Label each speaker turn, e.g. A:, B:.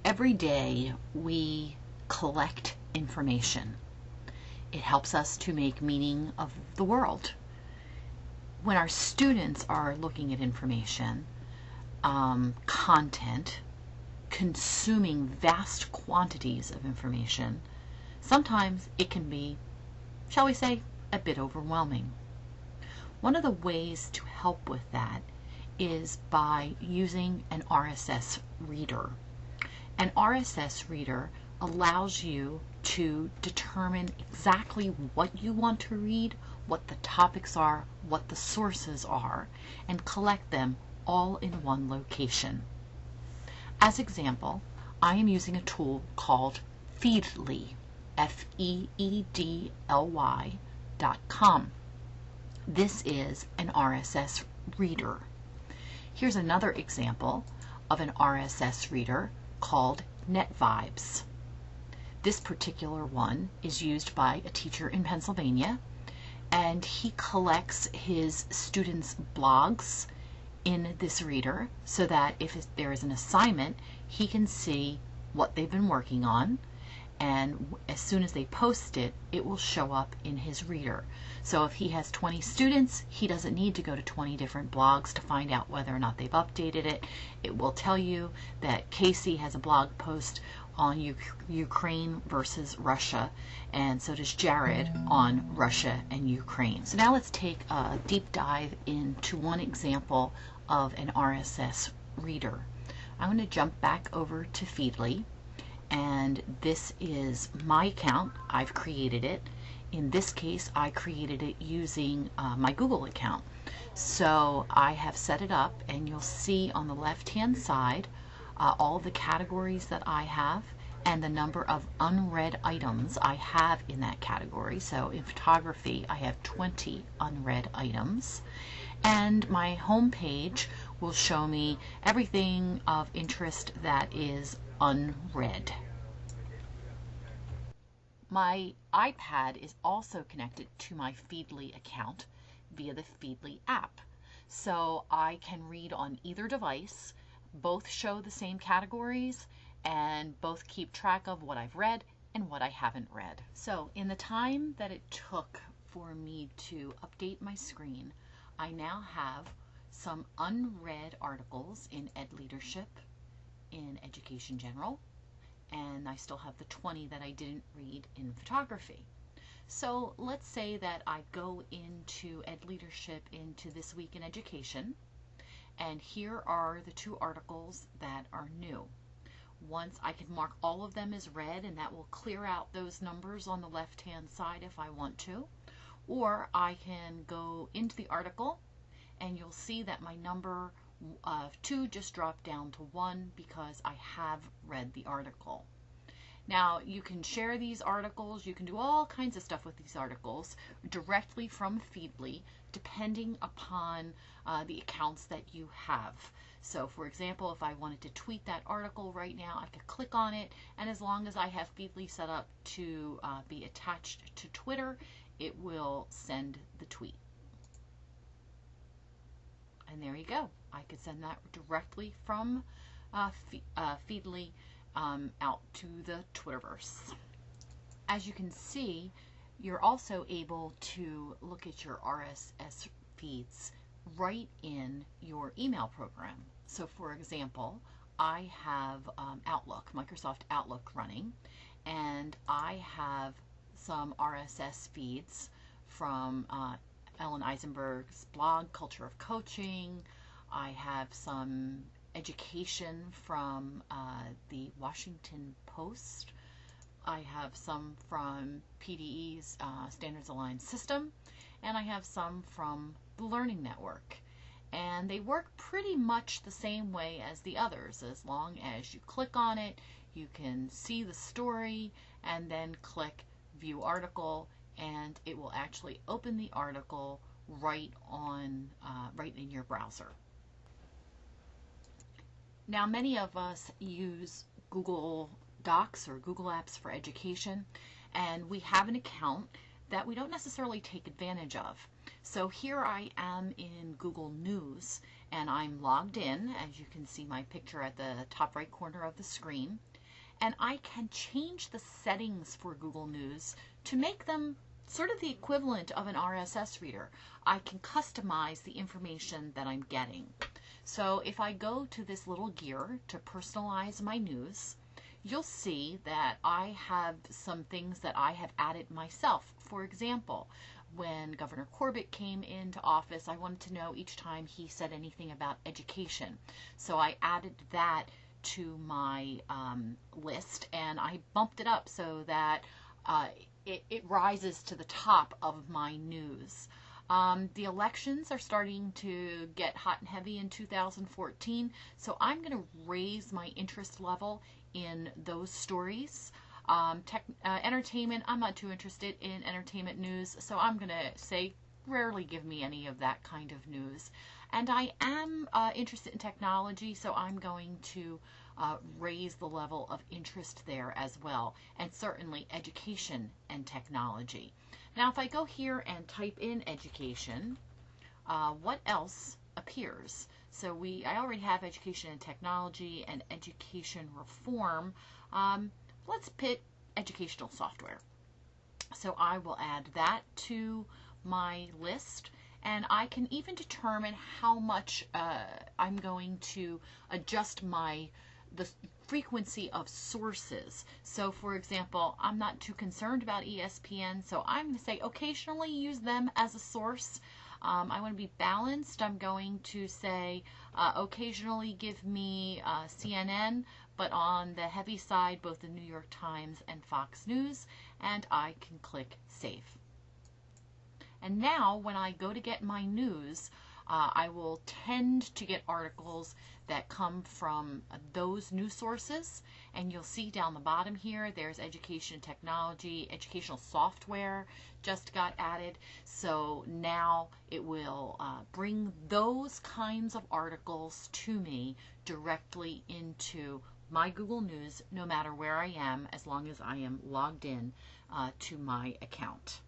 A: Every day we collect information. It helps us to make meaning of the world. When our students are looking at information, content, consuming vast quantities of information, sometimes it can be, shall we say, a bit overwhelming. One of the ways to help with that is by using an RSS reader. An RSS reader allows you to determine exactly what you want to read, what the topics are, what the sources are, and collect them all in one location. As example, I am using a tool called Feedly, Feedly.com. This is an RSS reader. Here's another example of an RSS reader called NetVibes. This particular one is used by a teacher in Pennsylvania, and he collects his students' blogs in this reader so that if there is an assignment, he can see what they've been working on, and as soon as they post it, it will show up in his reader. So if he has 20 students, he doesn't need to go to 20 different blogs to find out whether or not they've updated it. It will tell you that Casey has a blog post on Ukraine versus Russia, and so does Jared on Russia and Ukraine. So now let's take a deep dive into one example of an RSS reader. I'm going to jump back over to Feedly, and this is my account. I've created it. In this case, I created it using my Google account. So I have set it up, and you'll see on the left-hand side all the categories that I have and the number of unread items I have in that category. So in photography, I have 20 unread items. And my home page will show me everything of interest that is unread. My iPad is also connected to my Feedly account via the Feedly app. So I can read on either device. Both show the same categories and both keep track of what I've read and what I haven't read. So in the time that it took for me to update my screen, I now have some unread articles in Ed Leadership, in Education General, and I still have the 20 that I didn't read in photography. So let's say that I go into Ed Leadership, into This Week in Education, and here are the 2 articles that are new. Once I can mark all of them as read, and that will clear out those numbers on the left-hand side if I want to. Or I can go into the article, and you'll see that my number of 2 just dropped down to 1 because I have read the article. Now you can share these articles, you can do all kinds of stuff with these articles directly from Feedly depending upon the accounts that you have. So for example, if I wanted to tweet that article right now, I could click on it, and as long as I have Feedly set up to be attached to Twitter, it will send the tweet. And there you go. I could send that directly from Feedly out to the Twitterverse. As you can see, you're also able to look at your RSS feeds right in your email program. So for example, I have Outlook, Microsoft Outlook running, and I have some RSS feeds from Ellen Eisenberg's blog, Culture of Coaching. I have some education from the Washington Post. I have some from PDE's Standards Aligned System, and I have some from the Learning Network. And they work pretty much the same way as the others. As long as you click on it, you can see the story and then click View Article, and it will actually open the article right in your browser. Now, many of us use Google Docs or Google Apps for Education, and we have an account that we don't necessarily take advantage of. So here I am in Google News, and I'm logged in. As you can see my picture at the top right corner of the screen. and I can change the settings for Google News to make them sort of the equivalent of an RSS reader. I can customize the information that I'm getting. So if I go to this little gear to personalize my news, you'll see that I have some things that I have added myself. For example, when Governor Corbett came into office, I wanted to know each time he said anything about education. So I added that to my list, and I bumped it up so that it rises to the top of my news. The elections are starting to get hot and heavy in 2014, so I'm going to raise my interest level in those stories. Entertainment, I'm not too interested in entertainment news, so I'm going to say rarely give me any of that kind of news. And I am interested in technology, so I'm going to raise the level of interest there as well, and certainly education and technology. Now if I go here and type in education, what else appears? So I already have education and technology and education reform. Let's pick educational software. So I will add that to my list, and I can even determine how much I'm going to adjust the frequency of sources. So for example, I'm not too concerned about ESPN, so I'm going to say occasionally use them as a source. I want to be balanced. I'm going to say occasionally give me CNN, but on the heavy side, both the New York Times and Fox News, and I can click Save. And now when I go to get my news, I will tend to get articles that come from those news sources, and you'll see down the bottom here there's education technology, educational software just got added. So now it will bring those kinds of articles to me directly into my Google News, no matter where I am, as long as I am logged in to my account.